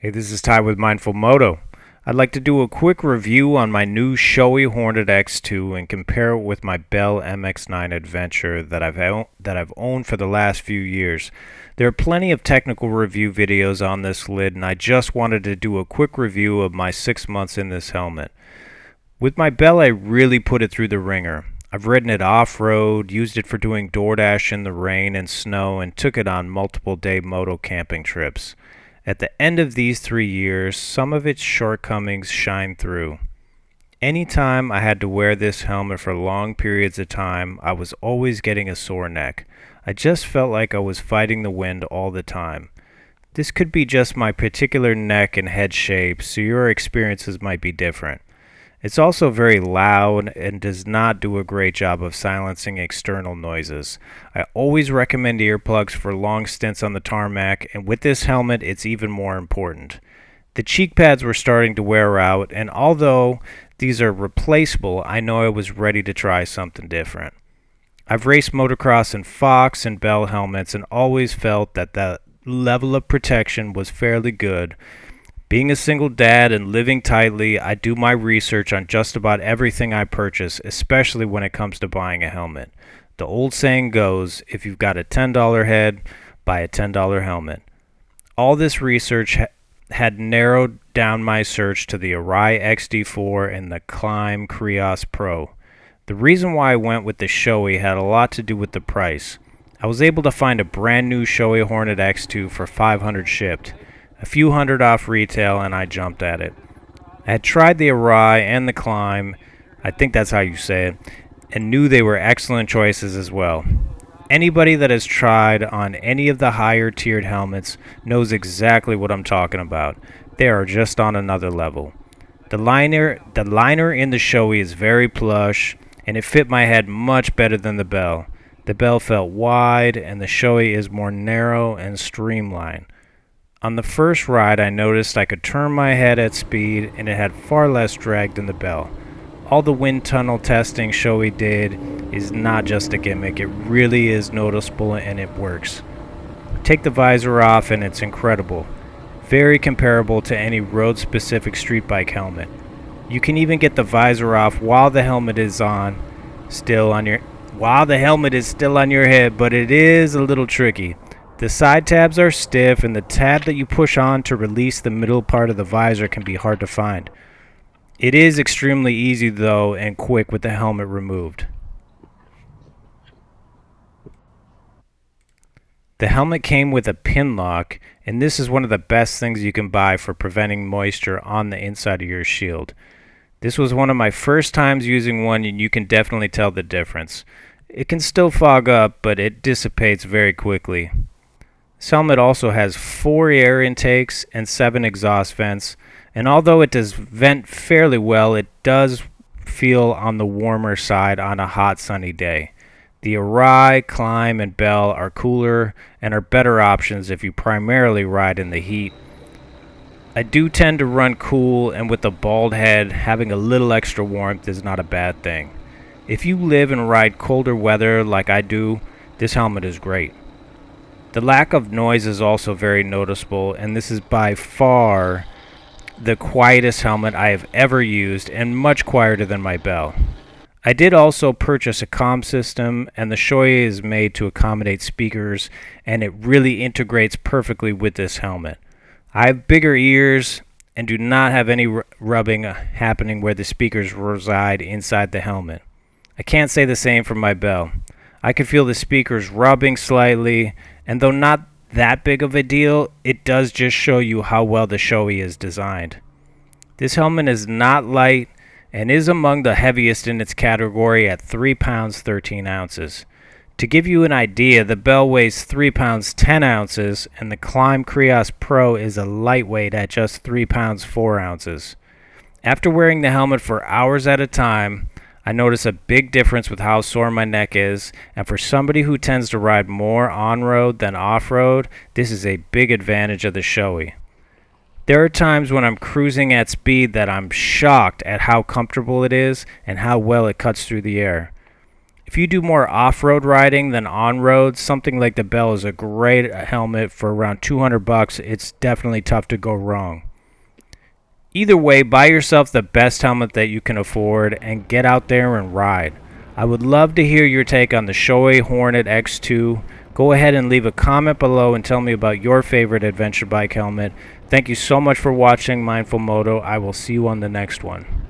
Hey, this is Ty with Mindful Moto. I'd like to do a quick review on my new Shoei Hornet X2 and compare it with my Bell MX9 Adventure that I've owned for the last few years. There are plenty of technical review videos on this lid, and I just wanted to do a quick review of my 6 months in this helmet. With my Bell, I really put it through the ringer. I've ridden it off-road, used it for doing DoorDash in the rain and snow, and took it on multiple day moto camping trips. At the end of these 3 years, some of its shortcomings shine through. Anytime I had to wear this helmet for long periods of time, I was always getting a sore neck. I just felt like I was fighting the wind all the time. This could be just my particular neck and head shape, so your experiences might be different. It's also very loud and does not do a great job of silencing external noises. I always recommend earplugs for long stints on the tarmac, and with this helmet it's even more important. The cheek pads were starting to wear out, and although these are replaceable, I know I was ready to try something different. I've raced motocross in Fox and Bell helmets and always felt that the level of protection was fairly good. Being a single dad and living tightly, I do my research on just about everything I purchase, especially when it comes to buying a helmet. The old saying goes, if you've got a $10 head, buy a $10 helmet. All this research had narrowed down my search to the Arai XD4 and the Climb Krios Pro. The reason why I went with the Showy had a lot to do with the price. I was able to find a brand new Shoei Hornet X2 for $500 shipped. A few hundred off retail, and I jumped at it. I had tried the Arai and the Climb, I think that's how you say it, and knew they were excellent choices as well. Anybody that has tried on any of the higher tiered helmets knows exactly what I'm talking about. They are just on another level. The liner in the Showy is very plush, and it fit my head much better than the Bell. The Bell felt wide, and the Showy is more narrow and streamlined. On the first ride, I noticed I could turn my head at speed, and it had far less drag than the Bell. All the wind tunnel testing Shoei did is not just a gimmick, it really is noticeable and it works. Take the visor off and it's incredible. Very comparable to any road-specific street bike helmet. You can even get the visor off while the helmet is still on your head, but it is a little tricky. The side tabs are stiff, and the tab that you push on to release the middle part of the visor can be hard to find. It is extremely easy though and quick with the helmet removed. The helmet came with a pin lock, and this is one of the best things you can buy for preventing moisture on the inside of your shield. This was one of my first times using one, and you can definitely tell the difference. It can still fog up, but it dissipates very quickly. This helmet also has 4 air intakes and 7 exhaust vents, and although it does vent fairly well, it does feel on the warmer side on a hot sunny day. The Arai, Climb, and Bell are cooler and are better options if you primarily ride in the heat. I do tend to run cool, and with a bald head, having a little extra warmth is not a bad thing. If you live and ride colder weather like I do, this helmet is great. The lack of noise is also very noticeable, and this is by far the quietest helmet I have ever used, and much quieter than my Bell. I did also purchase a comm system, and the Shoei is made to accommodate speakers, and it really integrates perfectly with this helmet. I have bigger ears and do not have any rubbing happening where the speakers reside inside the helmet. I can't say the same for my Bell. I can feel the speakers rubbing slightly, and though not that big of a deal, it does just show you how well the Shoei is designed. This helmet is not light and is among the heaviest in its category at 3 pounds 13 ounces. To give you an idea, the Bell weighs 3 pounds 10 ounces, and the Climb Krios Pro is a lightweight at just 3 pounds 4 ounces. After wearing the helmet for hours at a time, I notice a big difference with how sore my neck is, and for somebody who tends to ride more on-road than off-road, this is a big advantage of the Shoei. There are times when I'm cruising at speed that I'm shocked at how comfortable it is and how well it cuts through the air. If you do more off-road riding than on-road, something like the Bell is a great helmet for around $200. It's definitely tough to go wrong. Either way, buy yourself the best helmet that you can afford and get out there and ride. I would love to hear your take on the Shoei Hornet X2. Go ahead and leave a comment below and tell me about your favorite adventure bike helmet. Thank you so much for watching Mindful Moto. I will see you on the next one.